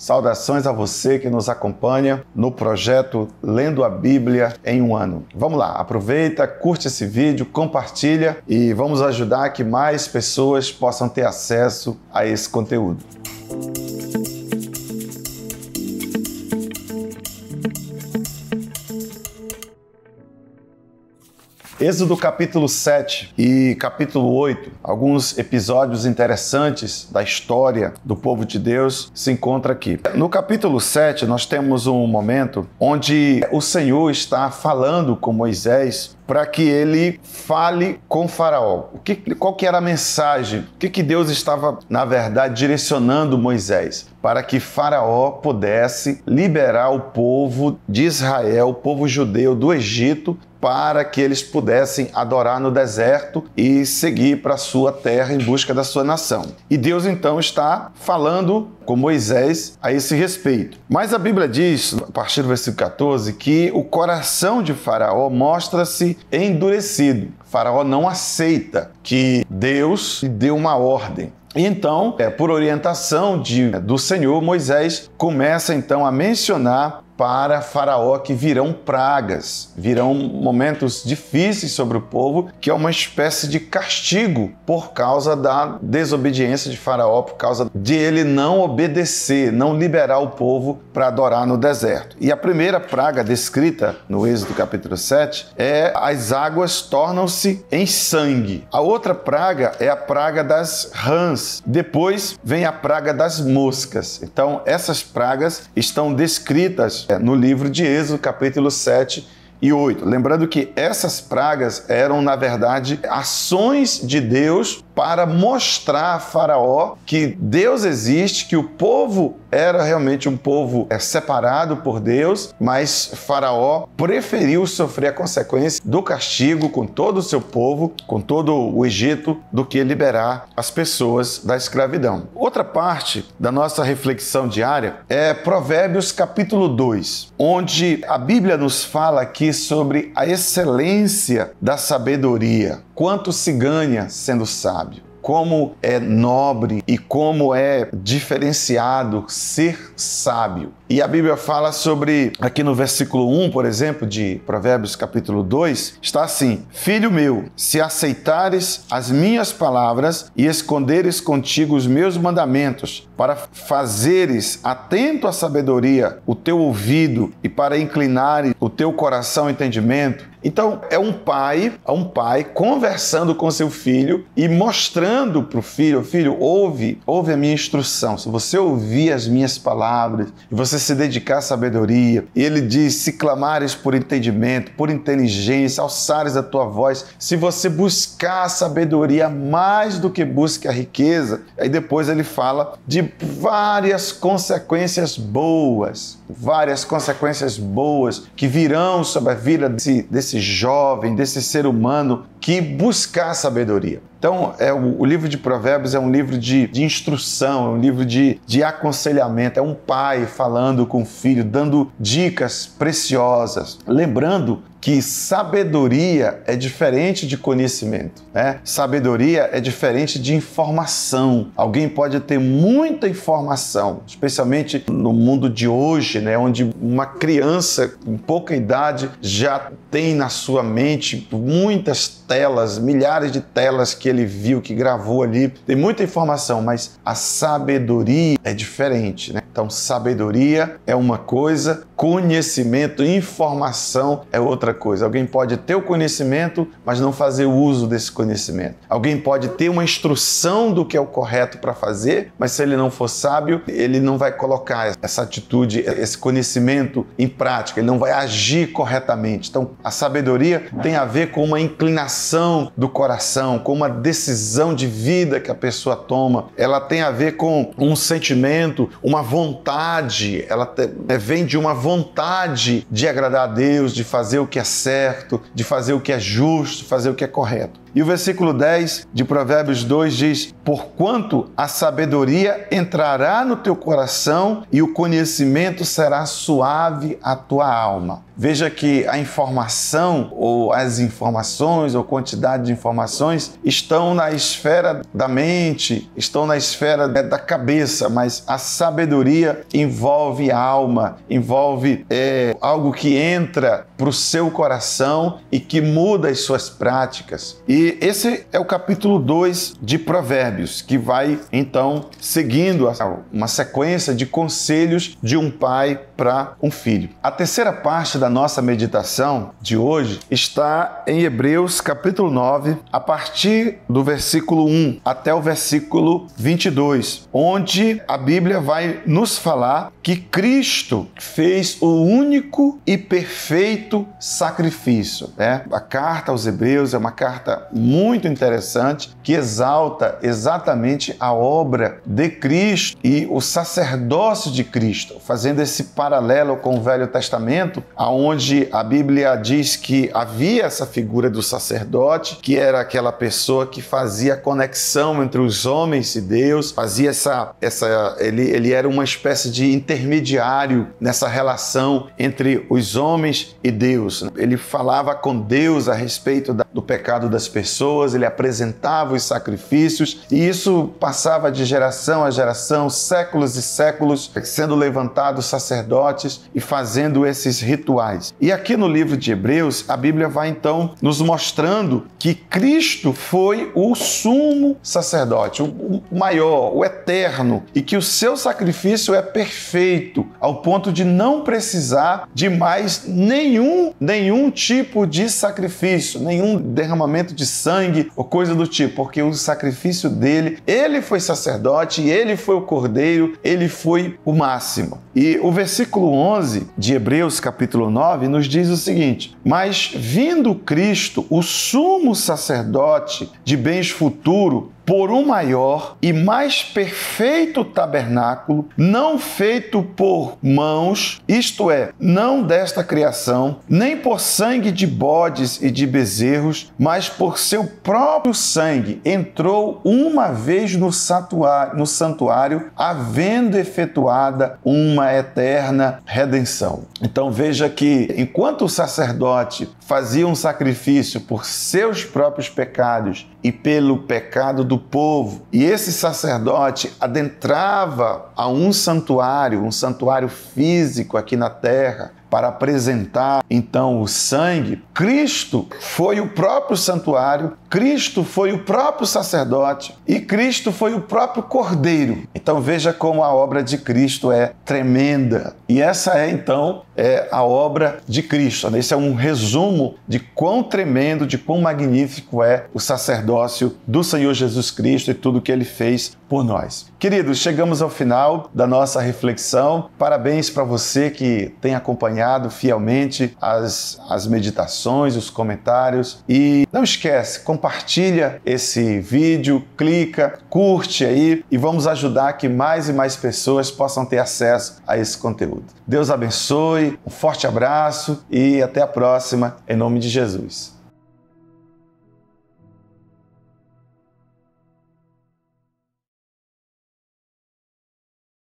Saudações a você que nos acompanha no projeto Lendo a Bíblia em um Ano. Vamos lá, aproveita, curte esse vídeo, compartilha e vamos ajudar que mais pessoas possam ter acesso a esse conteúdo. Êxodo capítulo 7 e capítulo 8, alguns episódios interessantes da história do povo de Deus se encontram aqui. No capítulo 7 nós temos um momento onde o Senhor está falando com Moisés para que ele fale com Faraó. Qual que era a mensagem? O que Deus estava, na verdade, direcionando Moisés? Para que Faraó pudesse liberar o povo de Israel, o povo judeu do Egito, para que eles pudessem adorar no deserto e seguir para a sua terra em busca da sua nação. E Deus então está falando com Moisés a esse respeito. Mas a Bíblia diz, a partir do versículo 14, que o coração de Faraó mostra-se endurecido. Faraó não aceita que Deus lhe dê uma ordem. E então, por orientação do Senhor, Moisés começa então a mencionar para Faraó que virão pragas, virão momentos difíceis sobre o povo, que é uma espécie de castigo por causa da desobediência de Faraó, por causa de ele não obedecer, não liberar o povo para adorar no deserto. E a primeira praga descrita no Êxodo capítulo 7 é as águas tornam-se em sangue. A outra praga é a praga das rãs. Depois vem a praga das moscas. Então essas pragas estão descritas no livro de Êxodo, capítulo 7 e 8. Lembrando que essas pragas eram, na verdade, ações de Deus para mostrar a Faraó que Deus existe, que o povo era realmente um povo separado por Deus, mas Faraó preferiu sofrer a consequência do castigo com todo o seu povo, com todo o Egito, do que liberar as pessoas da escravidão. Outra parte da nossa reflexão diária é Provérbios capítulo 2, onde a Bíblia nos fala aqui sobre a excelência da sabedoria. Quanto se ganha sendo sábio? Como é nobre e como é diferenciado ser sábio. E a Bíblia fala sobre, aqui no versículo 1, por exemplo, de Provérbios capítulo 2, está assim: Filho meu, se aceitares as minhas palavras e esconderes contigo os meus mandamentos, para fazeres atento à sabedoria o teu ouvido e para inclinares o teu coração ao entendimento. Então, é um pai conversando com seu filho e mostrando para o filho: filho, ouve a minha instrução. Se você ouvir as minhas palavras e você se dedicar à sabedoria, e ele diz: se clamares por entendimento, por inteligência, alçares a tua voz, se você buscar a sabedoria mais do que busque a riqueza. Aí depois ele fala de várias consequências boas que virão sobre a vida desse jovem, desse ser humano que buscar a sabedoria. Então, o livro de Provérbios é um livro de instrução, é um livro de aconselhamento, é um pai falando com o filho, dando dicas preciosas. Lembrando que sabedoria é diferente de conhecimento, né? Sabedoria é diferente de informação. Alguém pode ter muita informação, especialmente no mundo de hoje, né? Onde uma criança com pouca idade já tem na sua mente muitas telas, milhares de telas que ele viu, que gravou ali. Tem muita informação, mas a sabedoria é diferente, né? Então, sabedoria é uma coisa, conhecimento, informação é outra coisa. Alguém pode ter o conhecimento, mas não fazer uso desse conhecimento. Alguém pode ter uma instrução do que é o correto para fazer, mas se ele não for sábio, ele não vai colocar essa atitude, esse conhecimento em prática, ele não vai agir corretamente. Então, a sabedoria tem a ver com uma inclinação do coração, com uma decisão de vida que a pessoa toma. Ela tem a ver com um sentimento, uma vontade. Ela vem de uma vontade de agradar a Deus, de fazer o que é certo, de fazer o que é justo, fazer o que é correto. E o versículo 10 de Provérbios 2 diz: porquanto a sabedoria entrará no teu coração e o conhecimento será suave à tua alma. Veja que a informação, ou as informações, ou quantidade de informações, estão na esfera da mente, estão na esfera da cabeça, mas a sabedoria envolve a alma, envolve algo que entra para o seu coração e que muda as suas práticas. E esse é o capítulo 2 de Provérbios, que vai, então, seguindo uma sequência de conselhos de um pai para um filho. A terceira parte da nossa meditação de hoje está em Hebreus capítulo 9, a partir do versículo 1 até o versículo 22, onde a Bíblia vai nos falar que Cristo fez o único e perfeito sacrifício. A carta aos Hebreus é uma carta muito interessante que exalta exatamente a obra de Cristo e o sacerdócio de Cristo, fazendo esse paralelo com o Velho Testamento, onde a Bíblia diz que havia essa figura do sacerdote, que era aquela pessoa que fazia a conexão entre os homens e Deus, fazia ele era uma espécie de intermediário nessa relação entre os homens e Deus. Ele falava com Deus a respeito do pecado das pessoas, ele apresentava os sacrifícios e isso passava de geração a geração, séculos e séculos, sendo levantados sacerdotes e fazendo esses rituais. E aqui no livro de Hebreus, a Bíblia vai então nos mostrando que Cristo foi o sumo sacerdote, o maior, o eterno, e que o seu sacrifício é perfeito, ao ponto de não precisar de mais nenhum tipo de sacrifício, nenhum derramamento de sangue ou coisa do tipo, porque o sacrifício dele, ele foi sacerdote, ele foi o cordeiro, ele foi o máximo. E o versículo 11 de Hebreus capítulo 9 nos diz o seguinte: mas vindo Cristo, o sumo sacerdote de bens futuro, por um maior e mais perfeito tabernáculo, não feito por mãos, isto é, não desta criação, nem por sangue de bodes e de bezerros, mas por seu próprio sangue, entrou uma vez no santuário, havendo efetuada uma eterna redenção. Então veja que, enquanto o sacerdote fazia um sacrifício por seus próprios pecados e pelo pecado do povo, e esse sacerdote adentrava a um santuário físico aqui na terra, para apresentar então o sangue, Cristo foi o próprio santuário, Cristo foi o próprio sacerdote e Cristo foi o próprio cordeiro. Então veja como a obra de Cristo é tremenda. E essa é então a obra de Cristo. Esse é um resumo de quão tremendo, de quão magnífico é o sacerdócio do Senhor Jesus Cristo e tudo que Ele fez por nós. Queridos, chegamos ao final da nossa reflexão. Parabéns para você que tem acompanhado fielmente as meditações, os comentários. E não esquece, compartilha esse vídeo, clica, curte aí e vamos ajudar que mais e mais pessoas possam ter acesso a esse conteúdo. Deus abençoe, um forte abraço e até a próxima, em nome de Jesus.